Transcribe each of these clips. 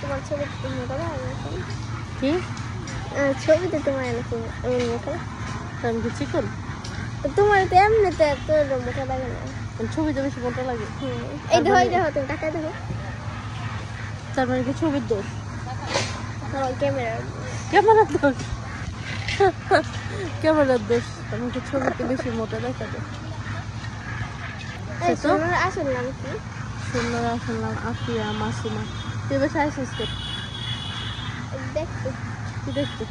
তোমার ছবিতে তুমি মোটা কি ছবিতে তোমার এরকম এমন মোটা আমি কি চিকন তোমার তো এমনিতে এত মোটা লাগে না ছবিতে বেশি মোটা লাগে এই দেখো এই দেখো তুমি টাকা দেখো তার মানে কি ছবির দোষ ক্যামেরার দোষ ক্যামেরার দোষ আমাকে ছবিতে বেশি মোটা দেখা যায় আসল নাম কি সুন্দর আসল নাম আফিয়া মাসুমা তুই বেশ আইসিস দেখতে কি দেখতে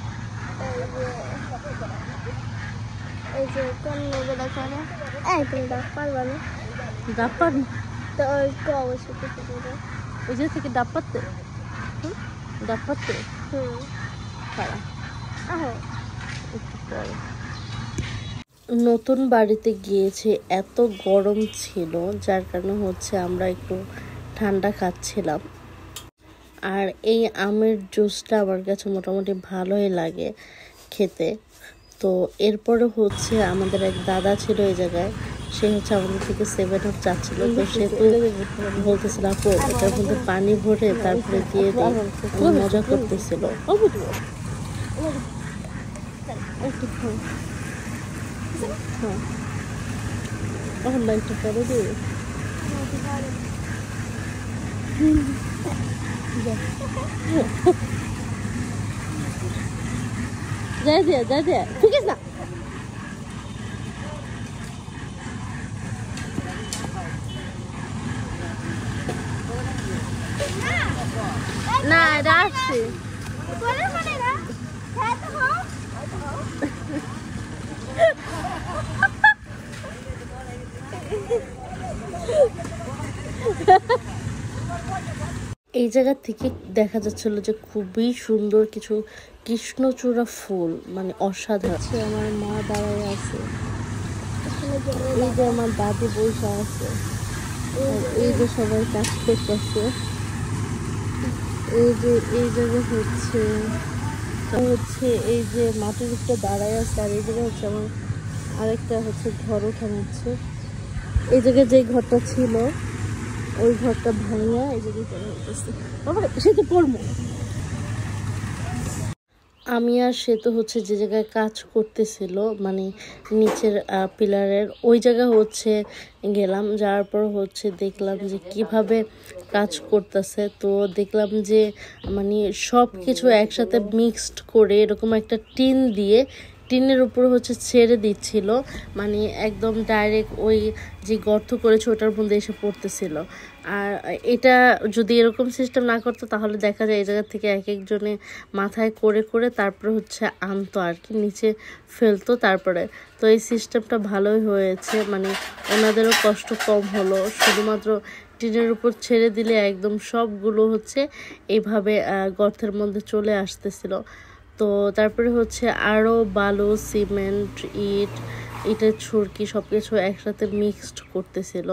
এই যে কোন নবীরা করে এই তুমি ডাক পারবা না ডাব পারি তো ওই অবশ্যই কিছু করে ওই যে থেকে ডাব পারতে খারাপ আহো একটু পরে নতুন বাড়িতে গিয়েছে এত গরম ছিল যার কারণে হচ্ছে আমরা একটু ঠান্ডা খাচ্ছিলাম আর এই আমের জুসটা আমার কাছে মোটামুটি ভালোই লাগে খেতে তো এরপরে হচ্ছে আমাদের এক দাদা ছিল এই জায়গায় সে হচ্ছে আমাদের থেকে 7 আপ চাচ্ছিল তো সে তো বলতেছিল আপু এটার মধ্যে পানি ভরে তারপরে দিয়ে দিয়ে মজা করতেছিল তখন লাইটটা পরে দিয়ে যাই দিয়া ঠিক আছে না এটা আসছে এই জায়গা থেকে দেখা যাচ্ছিল যে খুবই সুন্দর কিছু কৃষ্ণচূড়া ফুল মানে অসাধারণ আমার মা দাঁড়ায় আছে এই যে আমার দাদি বসে আছে এই যে সবাই কাজ করতেছে এই যে এই জায়গা হচ্ছে এই যে মাটির উপরে দাঁড়ায় আছে আর এই জায়গা হচ্ছে আমার আরেকটা হচ্ছে ঘর ওঠানো হচ্ছে এই জায়গায় যে ঘরটা ছিল ওই ঘরটা ভাঙা এই জায়গায় করা হইতেছে সে তো পড়বো আমি আর সে তো হচ্ছে যে জায়গায় কাজ করতেছিল মানে নিচের পিলারের ওই জায়গা হচ্ছে গেলাম যাওয়ার পর হচ্ছে দেখলাম যে কিভাবে কাজ করতেছে তো দেখলাম যে মানে সব কিছু একসাথে মিক্সড করে এরকম একটা টিন দিয়ে টিনের উপরে হচ্ছে ছেড়ে দিচ্ছিল মানে একদম ডাইরেক্ট ওই যে গর্ত করেছে ওটার মধ্যে এসে পড়তেছিল আর এটা যদি এরকম সিস্টেম না করতো তাহলে দেখা যায় এই জায়গা থেকে এক একজনে মাথায় করে করে তারপরে হচ্ছে আনতো আর কি নিচে ফেলতো তারপরে তো এই সিস্টেমটা ভালোই হয়েছে মানে ওনাদেরও কষ্ট কম হলো শুধুমাত্র টিনের উপর ছেড়ে দিলে একদম সবগুলো হচ্ছে এইভাবে গর্তের মধ্যে চলে আসতেছিল তো তারপরে হচ্ছে আরও বালু সিমেন্ট ইটের ছুরকি সব কিছু একসাথে মিক্সড করতেছিল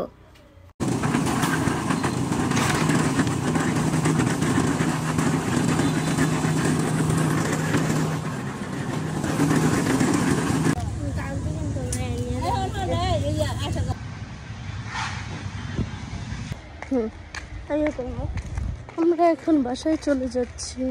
আমরা এখন বাসায় চলে যাচ্ছি